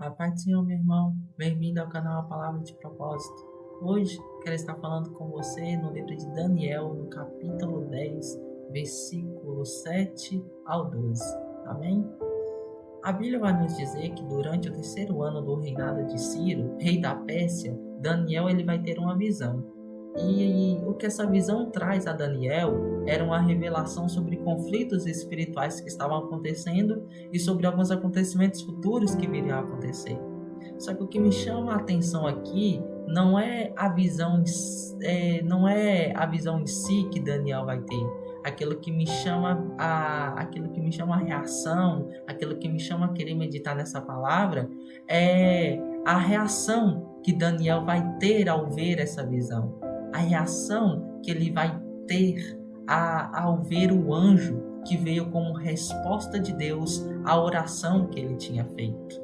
A paz do Senhor, meu irmão. Bem-vindo ao canal A Palavra de Propósito. Hoje, quero estar falando com você no livro de Daniel, no capítulo 10, versículo 7 ao 12. Amém? A Bíblia vai nos dizer que durante o terceiro ano do reinado de Ciro, rei da Pérsia, Daniel ele vai ter uma visão. E o que essa visão traz a Daniel era uma revelação sobre conflitos espirituais que estavam acontecendo e sobre alguns acontecimentos futuros que viriam a acontecer. Só que o que me chama a atenção aqui não é a visão, não é a visão em si que Daniel vai ter. Aquilo que me chama a reação, aquilo que me chama a querer meditar nessa palavra é a reação que Daniel vai ter ao ver essa visão. A reação que ele vai ter ao ver o anjo que veio como resposta de Deus à oração que ele tinha feito.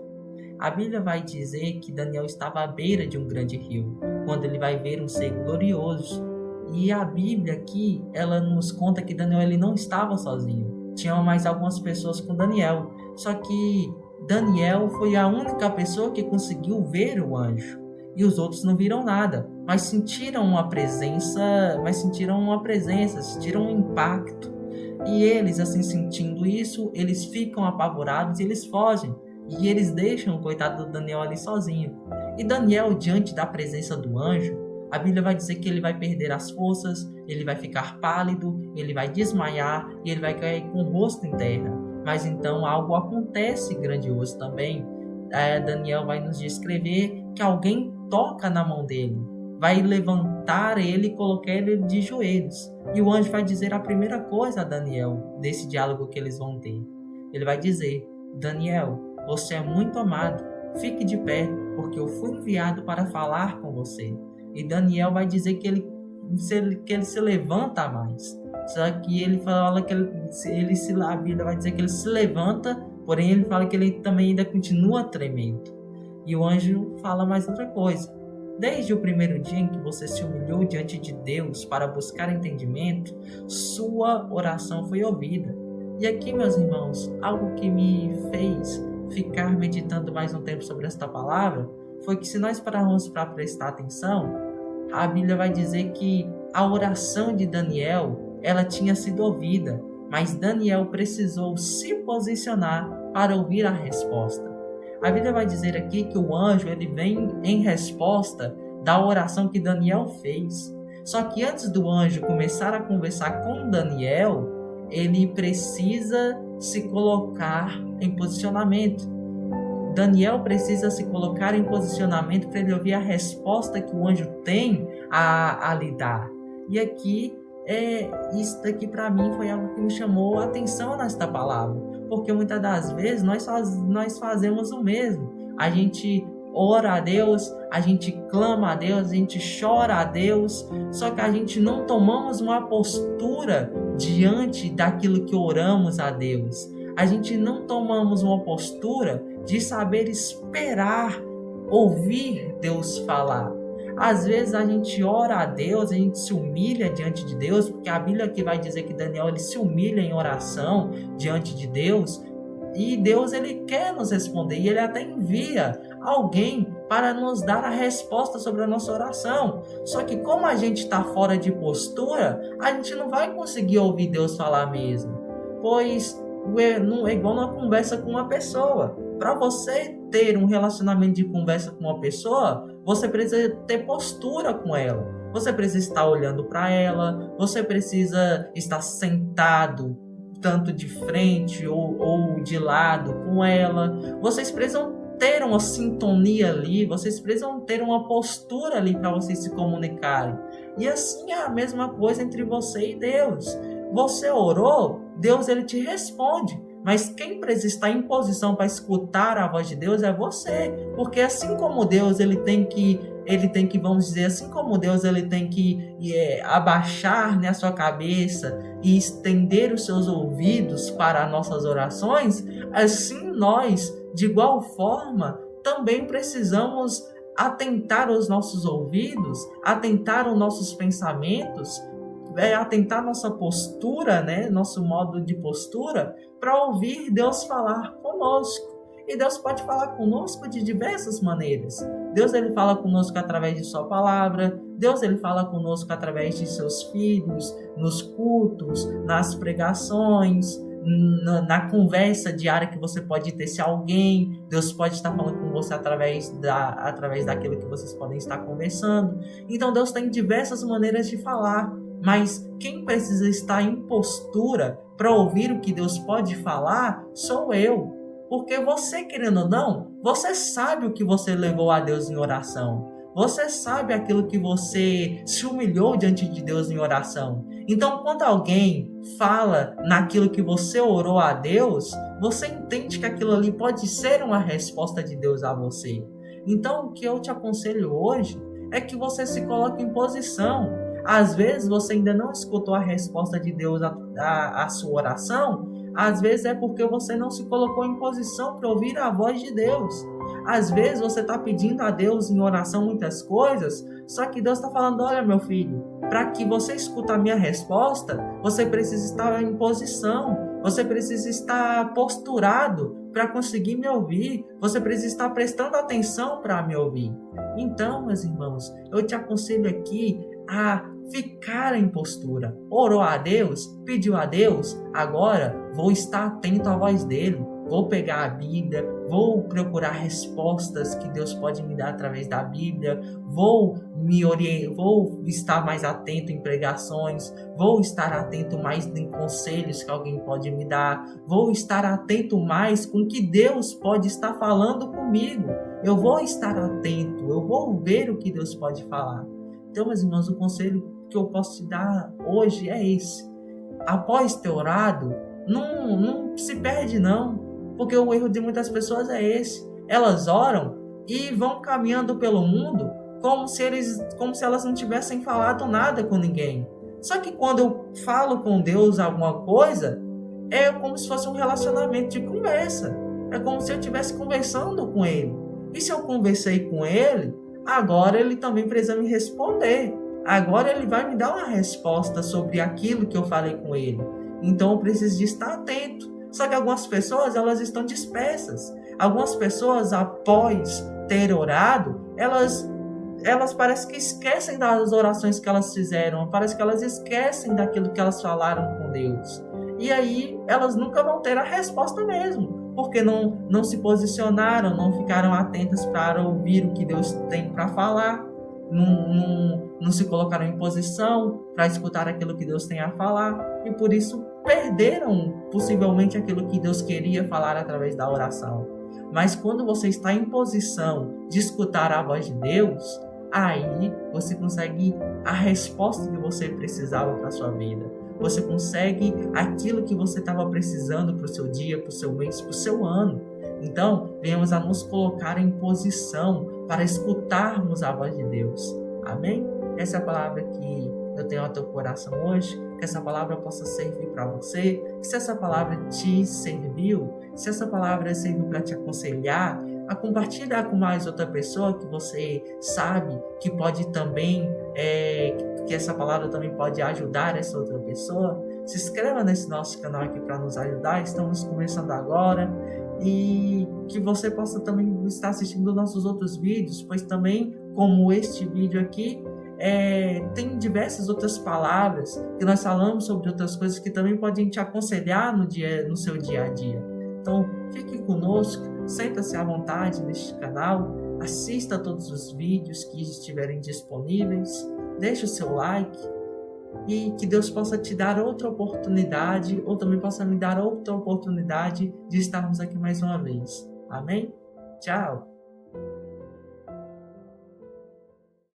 A Bíblia vai dizer que Daniel estava à beira de um grande rio, quando ele vai ver um ser glorioso. E a Bíblia aqui, ela nos conta que Daniel ele não estava sozinho. Tinham mais algumas pessoas com Daniel. Só que Daniel foi a única pessoa que conseguiu ver o anjo. E os outros não viram nada, mas sentiram uma presença, sentiram um impacto. E eles, assim, sentindo isso, eles ficam apavorados e eles fogem. E eles deixam o coitado do Daniel ali sozinho. E Daniel, diante da presença do anjo, a Bíblia vai dizer que ele vai perder as forças, ele vai ficar pálido, ele vai desmaiar e ele vai cair com o rosto em terra. Mas então algo acontece grandioso também. Daniel vai nos descrever que alguém toca na mão dele, vai levantar ele e colocar ele de joelhos. E o anjo vai dizer a primeira coisa a Daniel, desse diálogo que eles vão ter. Ele vai dizer: Daniel, você é muito amado, fique de pé, porque eu fui enviado para falar com você. E Daniel vai dizer que ele se levanta mais. Só que ele fala que a Bíblia vai dizer que ele se levanta, porém ele fala que ele também ainda continua tremendo. E o anjo fala mais outra coisa. Desde o primeiro dia em que você se humilhou diante de Deus para buscar entendimento, sua oração foi ouvida. E aqui, meus irmãos, algo que me fez ficar meditando mais um tempo sobre esta palavra foi que, se nós pararmos para prestar atenção, a Bíblia vai dizer que a oração de Daniel, ela tinha sido ouvida, mas Daniel precisou se posicionar para ouvir a resposta. A Bíblia vai dizer aqui que o anjo ele vem em resposta da oração que Daniel fez. Só que antes do anjo começar a conversar com Daniel, ele precisa se colocar em posicionamento. Daniel precisa se colocar em posicionamento para ele ouvir a resposta que o anjo tem a lhe dar. E aqui, isso daqui para mim foi algo que me chamou a atenção nesta palavra. Porque muitas das vezes nós fazemos o mesmo. A gente ora a Deus, a gente clama a Deus, a gente chora a Deus, só que a gente não tomamos uma postura diante daquilo que oramos a Deus. A gente não tomamos uma postura de saber esperar, ouvir Deus falar. Às vezes a gente ora a Deus, a gente se humilha diante de Deus, porque a Bíblia aqui vai dizer que Daniel ele se humilha em oração diante de Deus, e Deus ele quer nos responder, e ele até envia alguém para nos dar a resposta sobre a nossa oração. Só que como a gente está fora de postura, a gente não vai conseguir ouvir Deus falar mesmo, pois não é igual uma conversa com uma pessoa. Para você ter um relacionamento de conversa com uma pessoa, você precisa ter postura com ela. Você precisa estar olhando para ela, você precisa estar sentado tanto de frente ou de lado com ela. Vocês precisam ter uma sintonia ali, vocês precisam ter uma postura ali para vocês se comunicarem. E assim é a mesma coisa entre você e Deus. Você orou, Deus ele te responde. Mas quem precisa estar em posição para escutar a voz de Deus é você. Porque assim como Deus ele tem que, vamos dizer, assim como Deus ele tem que abaixar, né, a sua cabeça e estender os seus ouvidos para as nossas orações, assim nós, de igual forma, também precisamos atentar os nossos ouvidos, atentar os nossos pensamentos, atentar nossa postura, né, nosso modo de postura, para ouvir Deus falar conosco. E Deus pode falar conosco de diversas maneiras. Deus ele fala conosco através de sua palavra. Deus ele fala conosco através de seus filhos, nos cultos, nas pregações, na conversa diária que você pode ter se alguém. Deus pode estar falando com você através daquilo que vocês podem estar conversando. Então Deus tem diversas maneiras de falar. Mas quem precisa estar em postura para ouvir o que Deus pode falar sou eu. Porque você, querendo ou não, você sabe o que você levou a Deus em oração. Você sabe aquilo que você se humilhou diante de Deus em oração. Então, quando alguém fala naquilo que você orou a Deus, você entende que aquilo ali pode ser uma resposta de Deus a você. Então, o que eu te aconselho hoje é que você se coloque em posição. Às vezes você ainda não escutou a resposta de Deus à sua oração. Às vezes é porque você não se colocou em posição para ouvir a voz de Deus. Às vezes você está pedindo a Deus em oração muitas coisas, só que Deus está falando, olha meu filho, para que você escute a minha resposta, você precisa estar em posição, você precisa estar posturado para conseguir me ouvir, você precisa estar prestando atenção para me ouvir. Então, meus irmãos, eu te aconselho aqui a ficar em postura. Orou a Deus, pediu a Deus, agora vou estar atento à voz dele. Vou pegar a Bíblia, vou procurar respostas que Deus pode me dar através da Bíblia, vou estar mais atento em pregações, vou estar atento mais em conselhos que alguém pode me dar, vou estar atento mais com o que Deus pode estar falando comigo. Eu vou estar atento, eu vou ver o que Deus pode falar. Então, meus irmãos, o conselho que eu posso te dar hoje é esse. Após ter orado, não se perde não. Porque o erro de muitas pessoas é esse. Elas oram e vão caminhando pelo mundo como se elas não tivessem falado nada com ninguém. Só que quando eu falo com Deus alguma coisa, é como se fosse um relacionamento de conversa. É como se eu estivesse conversando com Ele. E se eu conversei com Ele, agora Ele também precisa me responder. Agora Ele vai me dar uma resposta sobre aquilo que eu falei com Ele. Então eu preciso de estar atento. Só que algumas pessoas, elas estão dispersas. Algumas pessoas, após ter orado, elas parecem que esquecem das orações que elas fizeram. Parece que elas esquecem daquilo que elas falaram com Deus. E aí, elas nunca vão ter a resposta mesmo. Porque não se posicionaram, não ficaram atentas para ouvir o que Deus tem para falar. Não se colocaram em posição para escutar aquilo que Deus tem a falar. E por isso, perderam possivelmente aquilo que Deus queria falar através da oração. Mas quando você está em posição de escutar a voz de Deus, aí você consegue a resposta que você precisava para a sua vida. Você consegue aquilo que você estava precisando para o seu dia, para o seu mês, para o seu ano. Então, venhamos a nos colocar em posição para escutarmos a voz de Deus. Amém? Essa é a palavra que eu tenho ao teu coração hoje, que essa palavra possa servir para você, que se essa palavra te serviu, se essa palavra serviu para te aconselhar, a compartilhar com mais outra pessoa que você sabe que pode também, que essa palavra também pode ajudar essa outra pessoa. Se inscreva nesse nosso canal aqui para nos ajudar, estamos começando agora, e que você possa também estar assistindo nossos outros vídeos, pois também, como este vídeo aqui, tem diversas outras palavras que nós falamos sobre outras coisas que também podem te aconselhar no seu dia a dia. Então, fique conosco, senta-se à vontade neste canal, assista a todos os vídeos que estiverem disponíveis, deixe o seu like e que Deus possa te dar outra oportunidade, ou também possa me dar outra oportunidade de estarmos aqui mais uma vez. Amém? Tchau!